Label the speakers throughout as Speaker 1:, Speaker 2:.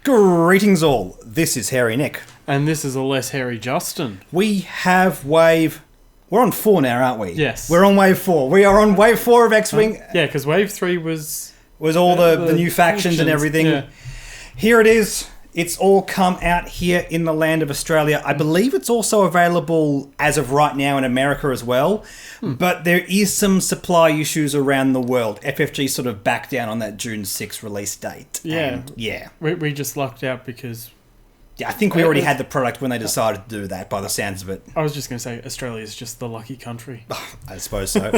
Speaker 1: Greetings all, this is Hairy Nick.
Speaker 2: And this is a less hairy Justin.
Speaker 1: We have wave... We're on 4 now, aren't we?
Speaker 2: Yes.
Speaker 1: We're on wave 4. We are on wave 4 of X-Wing.
Speaker 2: Yeah, because wave 3 was
Speaker 1: all the new factions and everything.
Speaker 2: Yeah.
Speaker 1: Here it is. It's all come out here in the land of Australia. I believe it's also available as of right now in America as well. But there is some supply issues around the world. FFG sort of backed down on that June 6th release date.
Speaker 2: Yeah.
Speaker 1: Yeah.
Speaker 2: We just lucked out because...
Speaker 1: Yeah, I think we already had the product when they decided to do that, by the sounds of it.
Speaker 2: I was just going to say, Australia's just the lucky country.
Speaker 1: I suppose so.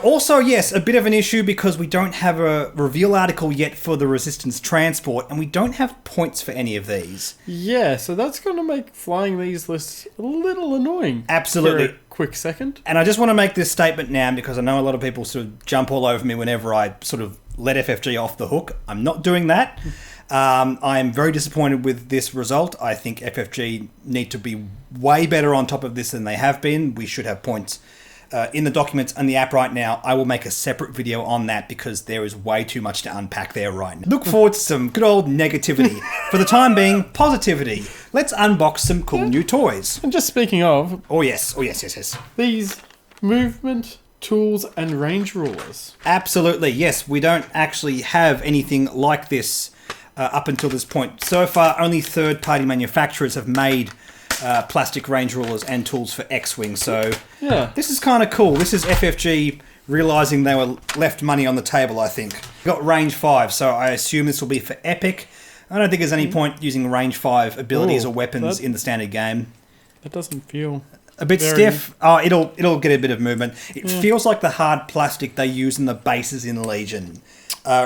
Speaker 1: Also, yes, a bit of an issue because we don't have a reveal article yet for the Resistance transport, and we don't have points for any of these.
Speaker 2: Yeah, so that's going to make flying these lists a little annoying.
Speaker 1: Absolutely.
Speaker 2: For a quick second.
Speaker 1: And I just want to make this statement now because I know a lot of people sort of jump all over me whenever I sort of let FFG off the hook. I'm not doing that. I am very disappointed with this result. I think FFG need to be way better on top of this than they have been. We should have points in the documents and the app right now. I will make a separate video on that because there is way too much to unpack there right now. Look forward to some good old negativity. For the time being, positivity. Let's unbox some cool new toys.
Speaker 2: And just speaking of...
Speaker 1: Oh yes.
Speaker 2: These movement... tools and range rulers.
Speaker 1: Absolutely, yes. We don't actually have anything like this up until this point. So far, only third-party manufacturers have made plastic range rulers and tools for X-Wing. So
Speaker 2: yeah,
Speaker 1: this is kind of cool. This is FFG realising they were left money on the table, I think. We've got range 5, so I assume this will be for Epic. I don't think there's any point using range 5 abilities or weapons in the standard game.
Speaker 2: That doesn't feel...
Speaker 1: A bit stiff. Oh, it'll get a bit of movement. It feels like the hard plastic they use in the bases in Legion.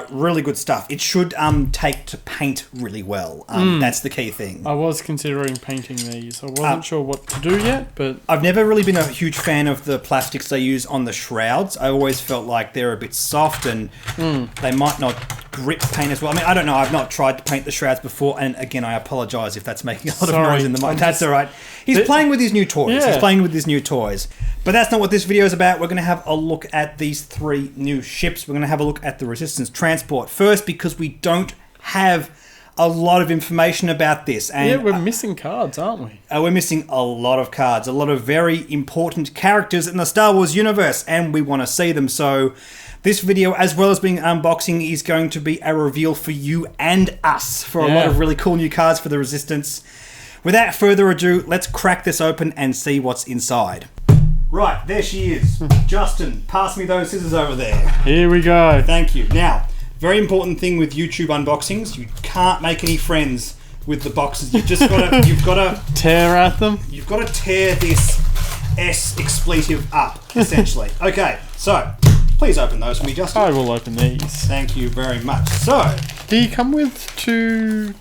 Speaker 1: Really good stuff. It should take to paint really well. That's the key thing.
Speaker 2: I was considering painting these. I wasn't sure what to do yet, but...
Speaker 1: I've never really been a huge fan of the plastics they use on the shrouds. I always felt like they're a bit soft and they might not grip paint as well. I mean, I don't know. I've not tried to paint the shrouds before, and again, I apologise if that's making a lot of noise in the mic. That's all right. He's playing with his new toys.
Speaker 2: Yeah.
Speaker 1: He's playing with his new toys. But that's not what this video is about. We're going to have a look at these 3 new ships. We're going to have a look at the Resistance transport first because we don't have a lot of information about this. And
Speaker 2: yeah, we're missing cards, aren't we?
Speaker 1: We're missing a lot of cards, a lot of very important characters in the Star Wars universe, and we want to see them. So this video, as well as being unboxing, is going to be a reveal for you and us for a lot of really cool new cards for the Resistance. Without further ado, let's crack this open and see what's inside. Right, there she is. Justin, pass me those scissors over there.
Speaker 2: Here we go.
Speaker 1: Thank you. Now, very important thing with YouTube unboxings, you can't make any friends with the boxes. You've got to
Speaker 2: tear at them.
Speaker 1: You've got to tear this S expletive up, essentially. Okay, so please open those for me, Justin.
Speaker 2: I will open these.
Speaker 1: Thank you very much. So,
Speaker 2: do you come with 2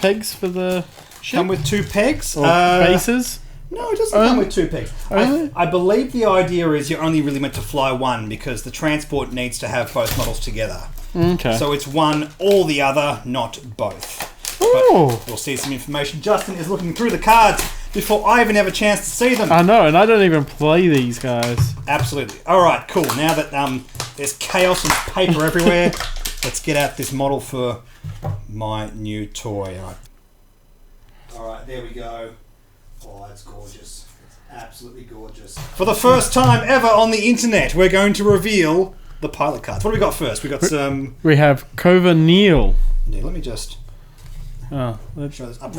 Speaker 2: pegs for the ship?
Speaker 1: Come with 2 pegs?
Speaker 2: Or bases?
Speaker 1: No, it doesn't come with 2 pegs. I believe the idea is you're only really meant to fly one because the transport needs to have both models together.
Speaker 2: Okay.
Speaker 1: So it's one or the other, not both.
Speaker 2: Ooh.
Speaker 1: But we'll see some information. Justin is looking through the cards before I even have a chance to see them.
Speaker 2: I know, and I don't even play these guys.
Speaker 1: Absolutely. All right, cool. Now that there's chaos and paper everywhere, let's get out this model for my new toy. All right, there we go. Oh, that's gorgeous. It's absolutely gorgeous. For the first time ever on the internet, we're going to reveal the pilot cards. What do we got first? We got some...
Speaker 2: We have Kova Neal.
Speaker 1: Yeah, let me just
Speaker 2: show
Speaker 1: this up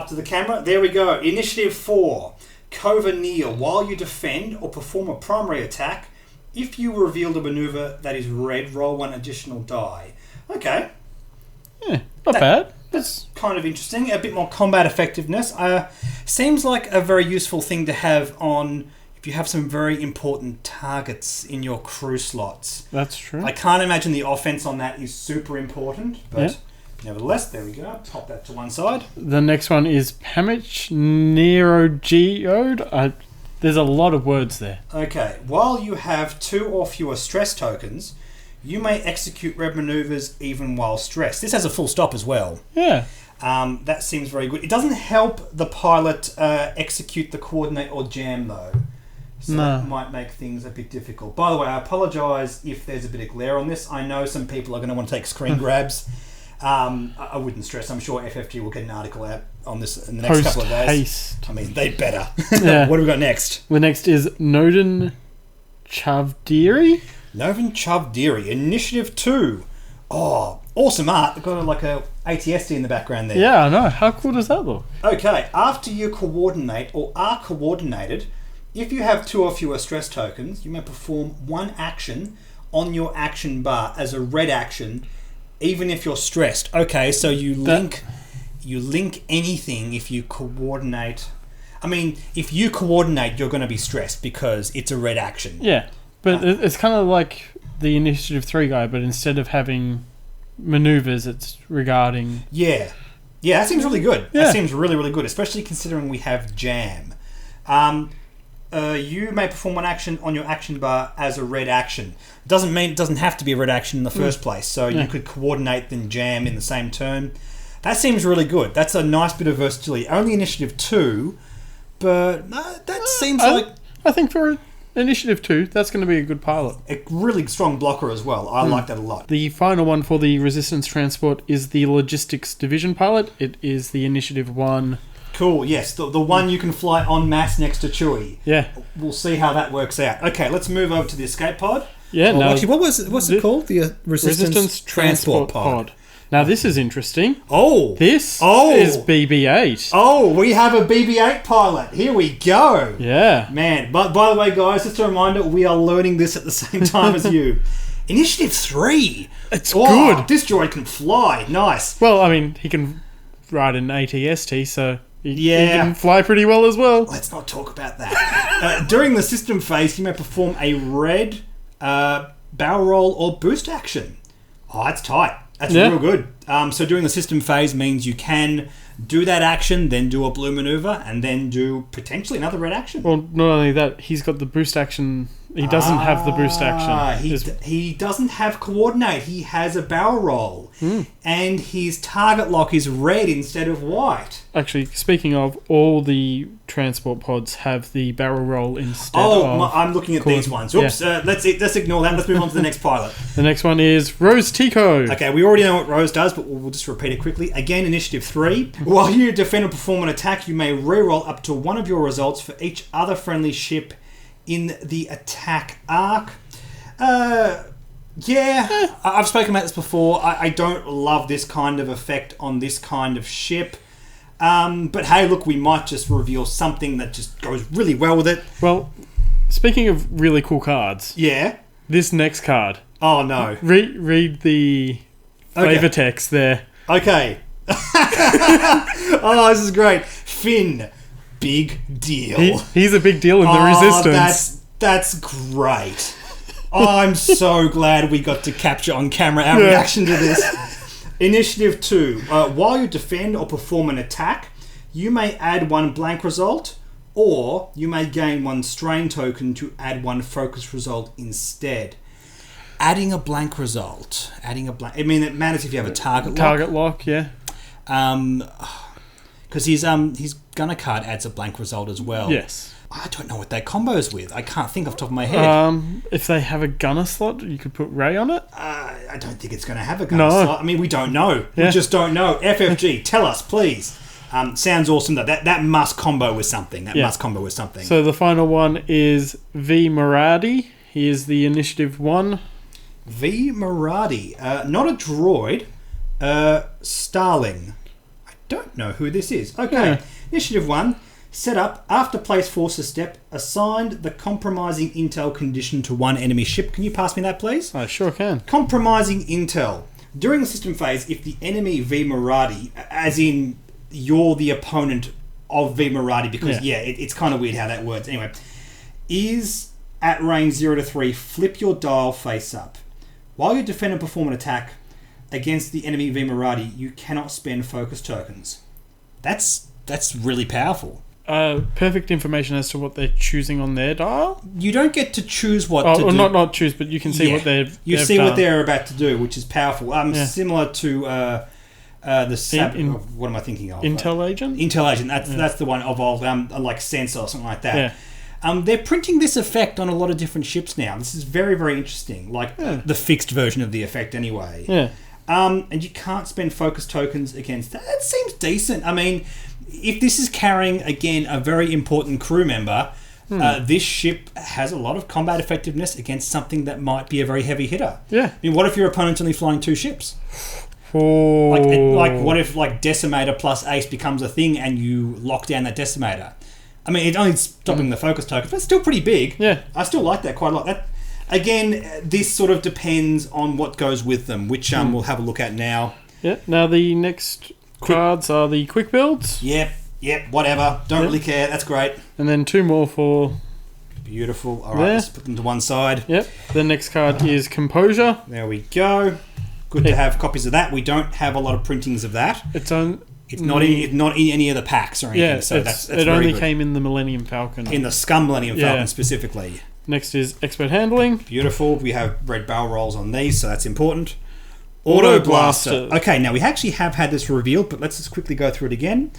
Speaker 1: to the camera. There we go. Initiative 4. Kova Neal. While you defend or perform a primary attack, if you revealed a maneuver that is red, roll 1 additional die. Okay.
Speaker 2: Yeah, not bad.
Speaker 1: That's kind of interesting. A bit more combat effectiveness. Seems like a very useful thing to have on if you have some very important targets in your crew slots.
Speaker 2: That's true.
Speaker 1: I can't imagine the offense on that is super important, but nevertheless, there we go. Pop that to one side.
Speaker 2: The next one is Pamich Nerogeode. There's a lot of words there.
Speaker 1: Okay. While you have 2 or fewer stress tokens, you may execute red maneuvers even while stressed. This has a full stop as well.
Speaker 2: Yeah.
Speaker 1: That seems very good. It doesn't help the pilot execute the coordinate or jam, though. So that might make things a bit difficult. By the way, I apologise if there's a bit of glare on this. I know some people are going to want to take screen grabs. I wouldn't stress. I'm sure FFG will get an article out on this in the next couple of days.
Speaker 2: Post-haste.
Speaker 1: I mean, they'd better.
Speaker 2: Yeah.
Speaker 1: What do we got next?
Speaker 2: The next is Nodin Chavdiri.
Speaker 1: Novin Chavdiri, Initiative 2. Oh, awesome art. They've got like a ATSD in the background there.
Speaker 2: Yeah, I know. How cool does that look?
Speaker 1: Okay, after you coordinate or are coordinated, if you have 2 or fewer stress tokens, you may perform one action on your action bar as a red action, even if you're stressed. Okay, so you link anything if you coordinate. I mean, if you coordinate, you're going to be stressed because it's a red action.
Speaker 2: Yeah, but it's kind of like the Initiative 3 guy, but instead of having maneuvers, it's regarding...
Speaker 1: Yeah, that seems really good.
Speaker 2: Yeah.
Speaker 1: That seems really, really good, especially considering we have jam. You may perform one action on your action bar as a red action. Doesn't mean it doesn't have to be a red action in the first place, so you could coordinate then jam in the same turn. That seems really good. That's a nice bit of versatility. Only Initiative 2, but that seems like...
Speaker 2: I think for Initiative 2, that's going to be a good pilot.
Speaker 1: A really strong blocker as well. I like that a lot.
Speaker 2: The final one for the Resistance Transport is the Logistics Division pilot. It is the Initiative 1.
Speaker 1: Cool, yes. The one you can fly en masse next to Chewie.
Speaker 2: Yeah.
Speaker 1: We'll see how that works out. Okay, let's move over to the escape pod.
Speaker 2: Yeah,
Speaker 1: Actually, what's it called? The Resistance Transport pod.
Speaker 2: Now, this is interesting.
Speaker 1: Oh!
Speaker 2: This is BB-8.
Speaker 1: Oh, we have a BB-8 pilot. Here we go.
Speaker 2: Yeah.
Speaker 1: Man, but by the way, guys, just a reminder, we are learning this at the same time as you. Initiative 3.
Speaker 2: It's good.
Speaker 1: This droid can fly. Nice.
Speaker 2: Well, I mean, he can ride an ATST, so he
Speaker 1: Yeah.
Speaker 2: can fly pretty well as well.
Speaker 1: Let's not talk about that. During the system phase, you may perform a red barrel roll or boost action. Oh, that's tight. That's real good. So during the system phase means you can do that action, then do a blue maneuver, and then do potentially another red action.
Speaker 2: Well, not only that, he's got the boost action. He doesn't have the boost action.
Speaker 1: He doesn't have coordinate. He has a barrel roll. And his target lock is red instead of white.
Speaker 2: Actually, speaking of, all the transport pods have the barrel roll instead
Speaker 1: I'm looking at these ones. Oops, let's ignore that. Let's move on to the next pilot.
Speaker 2: The next one is Rose Tico.
Speaker 1: Okay, we already know what Rose does, but we'll just repeat it quickly. Again, Initiative 3. While you defend or perform an attack, you may reroll up to one of your results for each other friendly ship in the attack arc. I've spoken about this before. I don't love this kind of effect on this kind of ship. But hey, look, we might just reveal something that just goes really well with it.
Speaker 2: Well, speaking of really cool cards, this next card.
Speaker 1: Oh no!
Speaker 2: Read the flavor text there.
Speaker 1: Okay. Oh, this is great. Finn, big deal.
Speaker 2: He's a big deal in the Resistance.
Speaker 1: That's great. I'm so glad we got to capture on camera our reaction to this. Initiative 2. While you defend or perform an attack, you may add one blank result, or you may gain one strain token to add one focus result instead. Adding a blank result. I mean, it matters if you have a target lock.
Speaker 2: Target lock, yeah.
Speaker 1: Because his gunner card adds a blank result as well.
Speaker 2: Yes.
Speaker 1: I don't know what that combos with. I can't think off the top of my head.
Speaker 2: If they have a gunner slot, you could put Ray on it.
Speaker 1: I don't think it's going to have a gunner slot. I mean, we don't know.
Speaker 2: Yeah.
Speaker 1: We just don't know. FFG, tell us, please. Sounds awesome, though. That must combo with something.
Speaker 2: So the final one is V. Moradi. He is the Initiative 1.
Speaker 1: V. Moradi. Not a droid. Starling. I don't know who this is. Okay.
Speaker 2: Yeah.
Speaker 1: Initiative 1. Set up, after place forces step, assigned the compromising intel condition to one enemy ship. Can you pass me that, please?
Speaker 2: I sure can.
Speaker 1: Compromising intel. During the system phase, if the enemy V. Moradi, as in you're the opponent of V. Moradi, because, it's kind of weird how that works. Anyway, is at range 0 to 3, flip your dial face up. While you defend and perform an attack against the enemy V. Moradi, you cannot spend focus tokens. That's really powerful.
Speaker 2: Perfect information as to what they're choosing on their dial.
Speaker 1: You don't get to choose what to do.
Speaker 2: Not choose, but you can see what they've done.
Speaker 1: What they're about to do, which is powerful. Similar to what am I thinking of?
Speaker 2: Intel Agent?
Speaker 1: Intel Agent, that's the one evolved, like Sensor or something like that. Yeah. They're printing this effect on a lot of different ships now. This is very, very interesting. The fixed version of the effect anyway.
Speaker 2: Yeah.
Speaker 1: And you can't spend focus tokens against that. That seems decent. I mean, if this is carrying, again, a very important crew member, this ship has a lot of combat effectiveness against something that might be a very heavy hitter.
Speaker 2: Yeah.
Speaker 1: I mean, what if your opponent's only flying 2 ships?
Speaker 2: Oh.
Speaker 1: Like, what if, like, Decimator plus Ace becomes a thing and you lock down that Decimator? I mean, it's only stopping the focus tokens, but it's still pretty big.
Speaker 2: Yeah.
Speaker 1: I still like that quite a lot. That, again, this sort of depends on what goes with them, which we'll have a look at now.
Speaker 2: Yeah. Now the next cards are the quick builds.
Speaker 1: Yep, whatever. Don't really care. That's great.
Speaker 2: And then 2 more for...
Speaker 1: Beautiful. All right, let's put them to one side.
Speaker 2: Yep. The next card is Composure.
Speaker 1: There we go. Good to have copies of that. We don't have a lot of printings of that.
Speaker 2: It's
Speaker 1: not in any of the packs or anything.
Speaker 2: Yeah,
Speaker 1: so that's
Speaker 2: it only came in the Millennium Falcon.
Speaker 1: In the Scum Millennium Falcon specifically.
Speaker 2: Next is Expert Handling.
Speaker 1: Beautiful. We have red barrel rolls on these, so that's important. Auto Blaster. Okay, now we actually have had this revealed, but let's just quickly go through it again.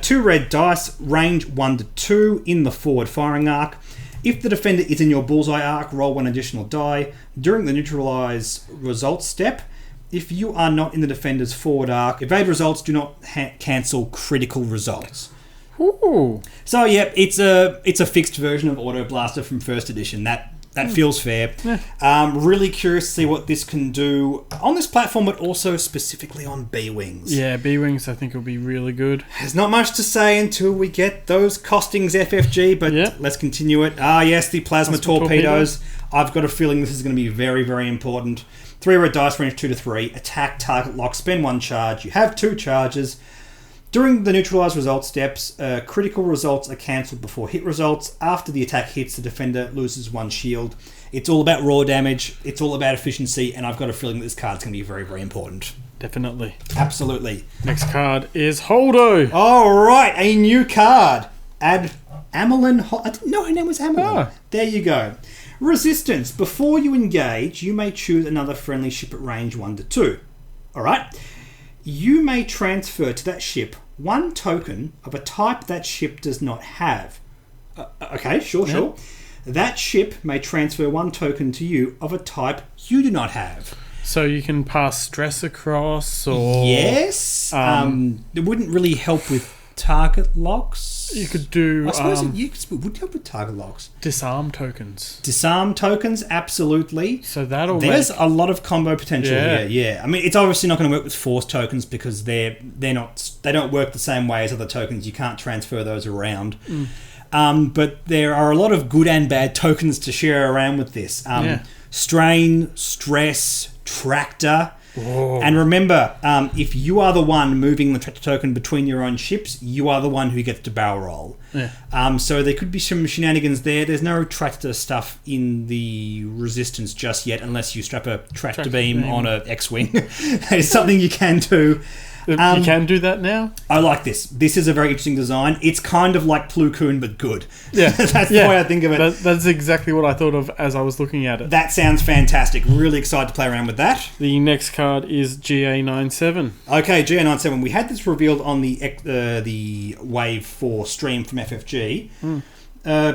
Speaker 1: 2 red dice, range 1 to 2 in the forward firing arc. If the defender is in your bullseye arc, roll 1 additional die. During the neutralize results step, if you are not in the defender's forward arc, evade results do not cancel critical results.
Speaker 2: Ooh.
Speaker 1: So yeah, it's a fixed version of Auto Blaster from first edition. That feels fair. Yeah. Really curious to see what this can do on this platform, but also specifically on B-Wings.
Speaker 2: Yeah, B-Wings I think will be really good.
Speaker 1: There's not much to say until we get those costings FFG, but let's continue it. Yes, the Plasma Torpedoes. I've got a feeling this is going to be very, very important. 3 red dice, range 2 to 3. Attack, target, lock, spend 1 charge. You have 2 charges. During the neutralize result steps, critical results are cancelled before hit results. After the attack hits, the defender loses 1 shield. It's all about raw damage. It's all about efficiency, and I've got a feeling that this card's going to be very, very important.
Speaker 2: Definitely.
Speaker 1: Absolutely.
Speaker 2: Next card is Holdo.
Speaker 1: All right, a new card. Add Amelin. I didn't know her name was Amelin. Oh. There you go. Resistance. Before you engage, you may choose another friendly ship at range 1 to 2. All right. You may transfer to that ship 1 token of a type that ship does not have. Okay, sure. That ship may transfer 1 token to you of a type you do not have.
Speaker 2: So you can pass stress across, or...
Speaker 1: Yes. It wouldn't really help with target locks.
Speaker 2: You could do...
Speaker 1: I suppose it would help with target locks.
Speaker 2: Disarm tokens.
Speaker 1: Disarm tokens, absolutely.
Speaker 2: So
Speaker 1: there's a lot of combo potential here. Yeah. I mean, it's obviously not going to work with force tokens because they don't work the same way as other tokens. You can't transfer those around. But there are a lot of good and bad tokens to share around with this. Strain, stress, tractor.
Speaker 2: Whoa.
Speaker 1: And remember, if you are the one moving the tractor token between your own ships, you are the one who gets to barrel roll.
Speaker 2: Yeah.
Speaker 1: So there could be some shenanigans there. There's no tractor stuff in the Resistance just yet, unless you strap a tractor beam on a X-Wing. It's something you can do.
Speaker 2: You can do that now?
Speaker 1: I like this. This is a very interesting design. It's kind of like Plo Koon, but good.
Speaker 2: Yeah.
Speaker 1: That's the way I think of it.
Speaker 2: That's exactly what I thought of as I was looking at it.
Speaker 1: That sounds fantastic. Really excited to play around with that.
Speaker 2: The next card is GA97.
Speaker 1: Okay, GA97. We had this revealed on the Wave 4 stream from FFG.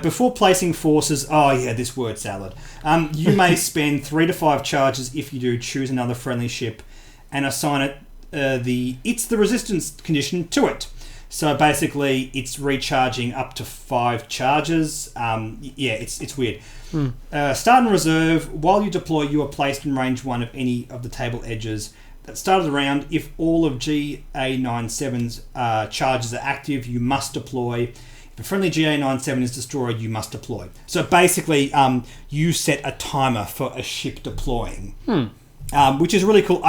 Speaker 1: Before placing forces... Oh, yeah, this word salad. You may spend 3 to 5 charges. If you do, choose another friendly ship and assign it it's the resistance condition to it. So basically, it's recharging up to 5 charges. It's weird. Start in reserve. While you deploy, you are placed in range 1 of any of the table edges. At start of the round, if all of GA97's charges are active, you must deploy. If a friendly GA97 is destroyed, you must deploy. So basically, you set a timer for a ship deploying, which is really cool.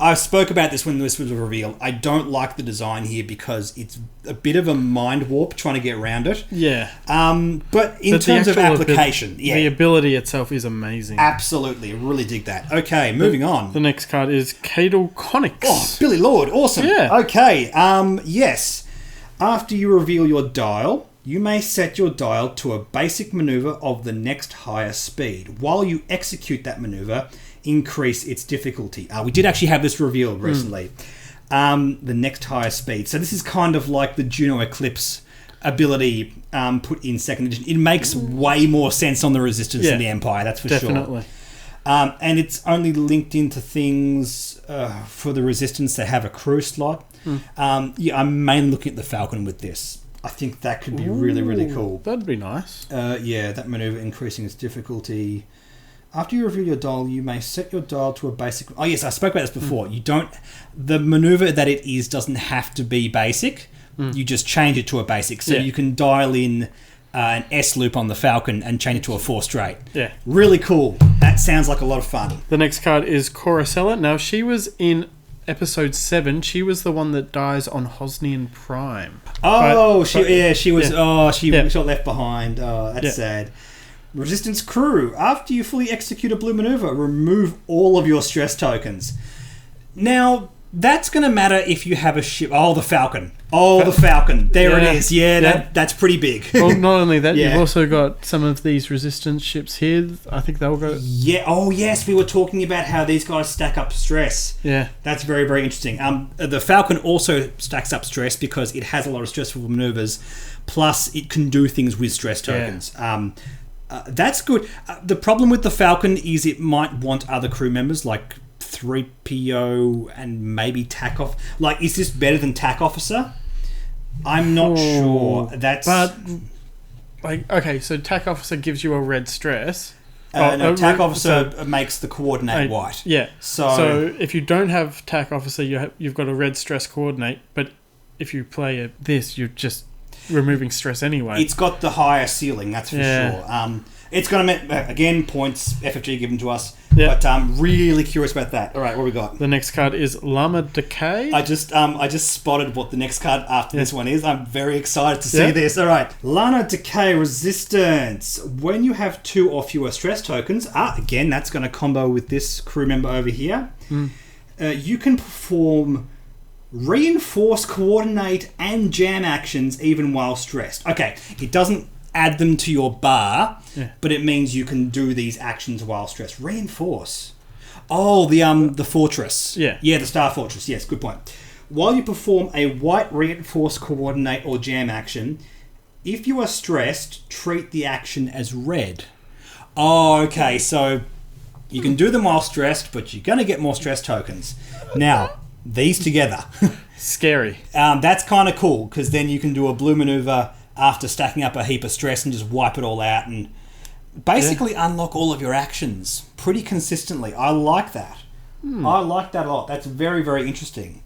Speaker 1: I spoke about this when this was revealed. I don't like the design here because it's a bit of a mind warp trying to get around it.
Speaker 2: Yeah.
Speaker 1: But in terms of application...
Speaker 2: the ability itself is amazing.
Speaker 1: Absolutely. Really dig that. Okay, moving on.
Speaker 2: The next card is Cadal Conics.
Speaker 1: Oh, Billy Lord. Awesome.
Speaker 2: Yeah.
Speaker 1: Okay. Yes. After you reveal your dial, you may set your dial to a basic maneuver of the next higher speed. While you execute that maneuver... increase its difficulty. We did actually have this revealed recently. The next higher speed. So this is kind of like the Juno Eclipse ability put in second edition. It makes way more sense on the Resistance than the Empire, that's for sure. And it's only linked into things for the Resistance that have a crew slot. I'm mainly looking at the Falcon with this. I think that could be really, really cool.
Speaker 2: That'd be nice.
Speaker 1: That maneuver increasing its difficulty. After you reveal your dial, you may set your dial to a basic... Oh, yes, I spoke about this before. You don't... The maneuver that it is doesn't have to be basic. You just change it to a basic. So you can dial in an S loop on the Falcon and change it to a 4 straight.
Speaker 2: Yeah.
Speaker 1: Really cool. That sounds like a lot of fun.
Speaker 2: The next card is Cora Seller. Now, she was in episode 7. She was the one that dies on Hosnian Prime.
Speaker 1: She got left behind. Oh, that's sad. Resistance crew. After you fully execute a blue maneuver, remove all of your stress tokens. Now, that's going to matter if you have a ship. Oh, the Falcon. The Falcon. There it is. That's pretty big.
Speaker 2: Well, not only that, you've also got some of these Resistance ships here. I think they'll go...
Speaker 1: Yeah. Oh, yes. We were talking about how these guys stack up stress.
Speaker 2: Yeah. That's
Speaker 1: very, very interesting. The Falcon also stacks up stress because it has a lot of stressful maneuvers. Plus, it can do things with stress tokens. That's good. The problem with the Falcon is it might want other crew members like 3PO and maybe TAC off. Like, is this better than TAC officer? I'm not sure.
Speaker 2: So TAC officer gives you a red stress.
Speaker 1: TAC officer makes the coordinate white.
Speaker 2: Yeah. So if you don't have TAC officer, you've got a red stress coordinate. But if you play this, you're just removing stress anyway.
Speaker 1: It's got the higher ceiling, that's for sure. It's going to, again, points FFG given to us, but I'm really curious about that. All right, what we got?
Speaker 2: The next card is Llama Decay.
Speaker 1: I just spotted what the next card after this one is. I'm very excited to see this. All right, Llama Decay Resistance. When you have 2 or fewer stress tokens, again, that's going to combo with this crew member over here. You can perform reinforce, coordinate, and jam actions even while stressed. Okay, it doesn't add them to your bar, but it means you can do these actions while stressed. Reinforce. Oh, the fortress. Yeah, the Star Fortress. Yes, good point. While you perform a white reinforce, coordinate, or jam action, if you are stressed, treat the action as red. Oh, okay, so you can do them while stressed, but you're going to get more stress tokens. Now, these together.
Speaker 2: Scary.
Speaker 1: That's kind of cool, because then you can do a blue maneuver after stacking up a heap of stress and just wipe it all out and basically unlock all of your actions pretty consistently. I like that. I like that a lot. That's very, very interesting.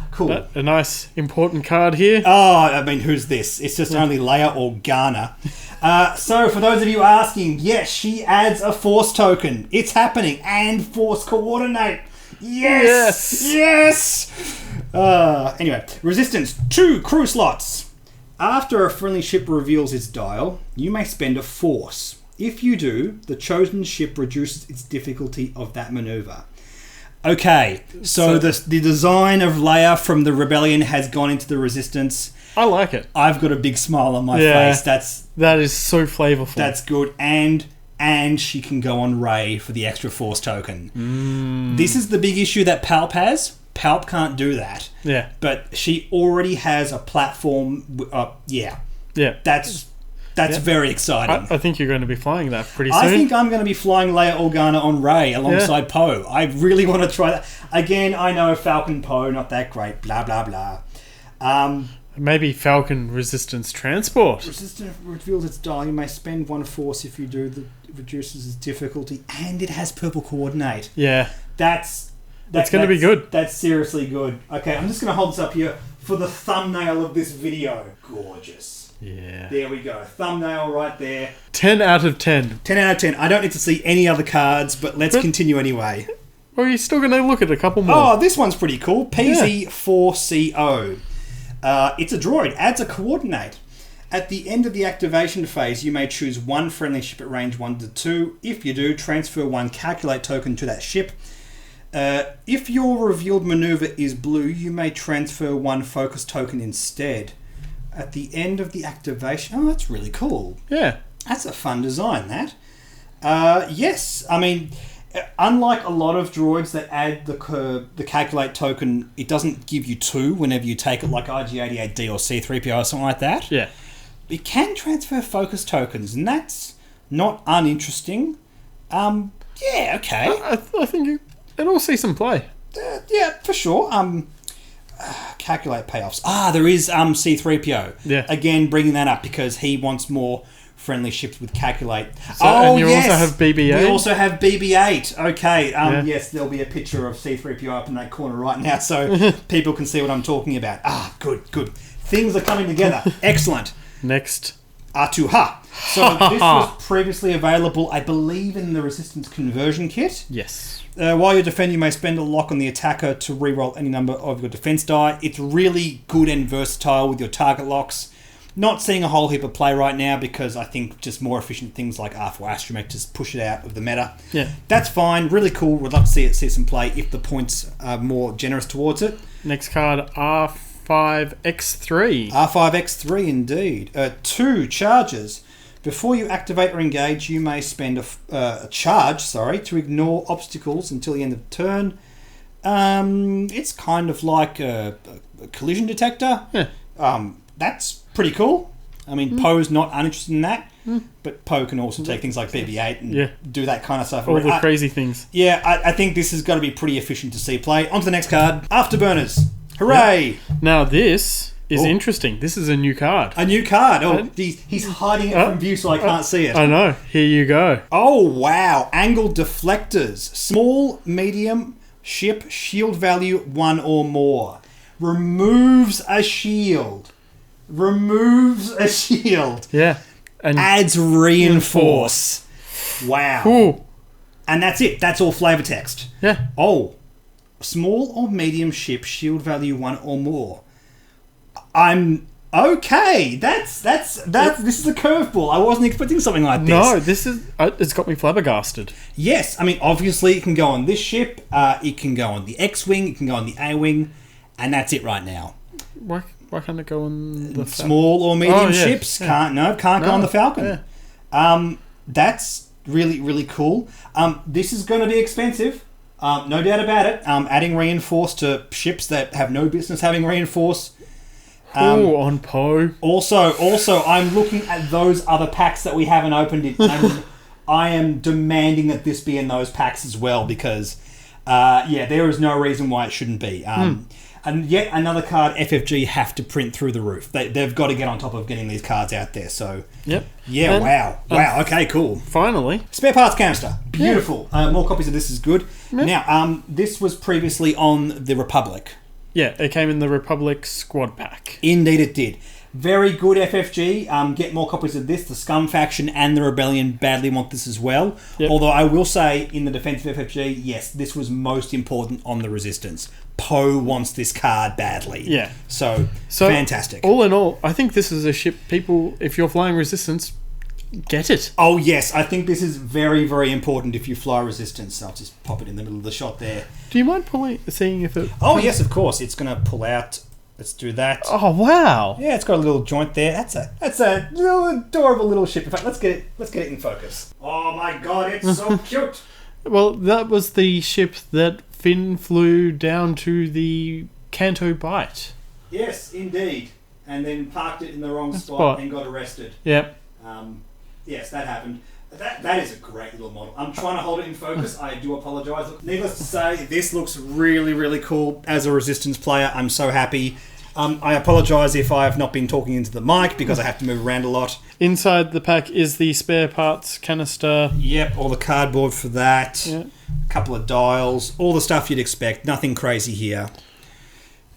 Speaker 1: Cool.
Speaker 2: A nice, important card here.
Speaker 1: Oh, I mean, who's this? It's just only Leia Organa. So, for those of you asking, yes, she adds a Force token. It's happening. And Force Coordinate. Yes! Anyway, Resistance, 2 crew slots. After a friendly ship reveals its dial, you may spend a Force. If you do, the chosen ship reduces its difficulty of that maneuver. Okay, so the design of Leia from the Rebellion has gone into the Resistance.
Speaker 2: I like it.
Speaker 1: I've got a big smile on my face.
Speaker 2: That is so flavorful.
Speaker 1: That's good. And she can go on Rey for the extra Force token. This is the big issue that Palp has. Palp can't do that.
Speaker 2: Yeah.
Speaker 1: But she already has a platform. That's very exciting.
Speaker 2: I think you're going to be flying that pretty soon.
Speaker 1: I think I'm going to be flying Leia Organa on Rey alongside Poe. I really want to try that. Again, I know Falcon Poe, not that great, blah, blah, blah.
Speaker 2: Maybe Falcon Resistance Transport.
Speaker 1: Resistance reveals its dial. You may spend 1 Force if you do. It reduces its difficulty. And it has purple coordinate.
Speaker 2: Yeah.
Speaker 1: That's
Speaker 2: going to be good.
Speaker 1: That's seriously good. Okay, I'm just going to hold this up here for the thumbnail of this video. Gorgeous.
Speaker 2: Yeah.
Speaker 1: There we go. Thumbnail right there.
Speaker 2: 10 out of 10.
Speaker 1: 10 out of 10. I don't need to see any other cards, but let's continue anyway.
Speaker 2: Well, you're still going to look at a couple more.
Speaker 1: Oh, this one's pretty cool. PZ4CO. It's a droid. Adds a coordinate. At the end of the activation phase, you may choose 1 friendly ship at range 1 to 2. If you do, transfer 1 calculate token to that ship. If your revealed maneuver is blue, you may transfer 1 focus token instead. At the end of the activation... Oh, that's really cool.
Speaker 2: Yeah.
Speaker 1: That's a fun design, that. Yes, I mean, unlike a lot of droids that add the calculate token, it doesn't give you 2 whenever you take it, like IG-88D or C-3PO or something like that.
Speaker 2: Yeah.
Speaker 1: It can transfer focus tokens, and that's not uninteresting. Yeah, okay.
Speaker 2: I think it'll see some play.
Speaker 1: Yeah, for sure. Calculate payoffs. There is C-3PO.
Speaker 2: Yeah.
Speaker 1: Again, bringing that up because he wants more friendly ships with calculate.
Speaker 2: And you also have BB-8.
Speaker 1: We also have BB-8. Okay. Yes, there'll be a picture of C-3PO up in that corner right now, so people can see what I'm talking about. Good. Things are coming together. Excellent.
Speaker 2: Next.
Speaker 1: Atuha. So this was previously available, I believe, in the Resistance Conversion Kit.
Speaker 2: Yes.
Speaker 1: While you're defending, you may spend a lock on the attacker to reroll any number of your defense die. It's really good and versatile with your target locks. Not seeing a whole heap of play right now because I think just more efficient things like R4 Astromech just push it out of the meta.
Speaker 2: Yeah.
Speaker 1: That's fine. Really cool. Would love to see some play if the points are more generous towards it.
Speaker 2: Next card, R5X3.
Speaker 1: R5X3 indeed. 2 charges. Before you activate or engage, you may spend a charge, to ignore obstacles until the end of the turn. It's kind of like a collision detector.
Speaker 2: Yeah.
Speaker 1: That's pretty cool. I mean, Poe's not uninterested in that, but Poe can also take things like BB-8 and do that kind of stuff.
Speaker 2: All the crazy things.
Speaker 1: Yeah, I think this has got to be pretty efficient to see play. On to the next card. Afterburners. Hooray!
Speaker 2: Yep. Now this is interesting. This is a new card.
Speaker 1: A new card. He's hiding it from view so I can't see it.
Speaker 2: I know. Here you go.
Speaker 1: Oh, wow. Angled Deflectors. Small, medium ship, shield value 1 or more. Removes a shield.
Speaker 2: Yeah. And
Speaker 1: adds reinforce. Wow.
Speaker 2: Ooh.
Speaker 1: And that's it. That's all flavor text.
Speaker 2: Yeah.
Speaker 1: Oh. Small or medium ship, shield value 1 or more. I'm okay. This is a curveball. I wasn't expecting something like this.
Speaker 2: No, this is it's got me flabbergasted.
Speaker 1: Yes, I mean obviously it can go on this ship. It can go on the X-wing. It can go on the A-wing, and that's it right now.
Speaker 2: Why can't it go on the
Speaker 1: small or medium ships? Can't go on the Falcon.
Speaker 2: Yeah.
Speaker 1: That's really cool. This is going to be expensive. No doubt about it. Adding reinforce to ships that have no business having reinforce.
Speaker 2: On Poe.
Speaker 1: Also, I'm looking at those other packs that we haven't opened it. I am demanding that this be in those packs as well because, there is no reason why it shouldn't be. And yet another card FFG have to print through the roof. They've got to get on top of getting these cards out there. So,
Speaker 2: yep.
Speaker 1: Yeah, wow. Okay, cool.
Speaker 2: Finally.
Speaker 1: Spare parts canister. Beautiful. More copies of this is good.
Speaker 2: Yep.
Speaker 1: Now, this was previously on the Republic.
Speaker 2: Yeah, it came in the Republic Squad Pack.
Speaker 1: Indeed it did. Very good FFG. Get more copies of this. The Scum faction and the Rebellion badly want this as well. Yep. Although I will say, in the defense of FFG, yes, this was most important on the Resistance. Poe wants this card badly.
Speaker 2: Yeah.
Speaker 1: So fantastic.
Speaker 2: All in all, I think this is a ship people, if you're flying Resistance, get it.
Speaker 1: Oh, yes. I think this is very, very important if you fly Resistance. I'll just pop it in the middle of the shot there.
Speaker 2: Do you mind seeing if it...
Speaker 1: Oh, yes, of course. It's going to pull out. Let's do that.
Speaker 2: Oh, wow.
Speaker 1: Yeah, it's got a little joint there. That's a little adorable little ship. In fact, let's get it in focus. Oh, my God. It's so cute.
Speaker 2: Well, that was the ship that Finn flew down to the Canto Bight.
Speaker 1: Yes, indeed. And then parked it in the wrong spot and got arrested.
Speaker 2: Yep.
Speaker 1: Yes, that happened. That is a great little model. I'm trying to hold it in focus. I do apologise. Needless to say, this looks really, really cool. As a Resistance player, I'm so happy. I apologise if I have not been talking into the mic because I have to move around a lot.
Speaker 2: Inside the pack is the spare parts canister.
Speaker 1: Yep, all the cardboard for that.
Speaker 2: Yep.
Speaker 1: A couple of dials. All the stuff you'd expect. Nothing crazy here.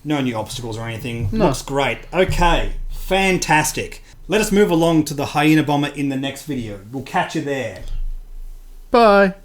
Speaker 1: No new obstacles or anything.
Speaker 2: No.
Speaker 1: Looks great. Okay, fantastic. Let us move along to the Hyena Bomber in the next video. We'll catch you there.
Speaker 2: Bye.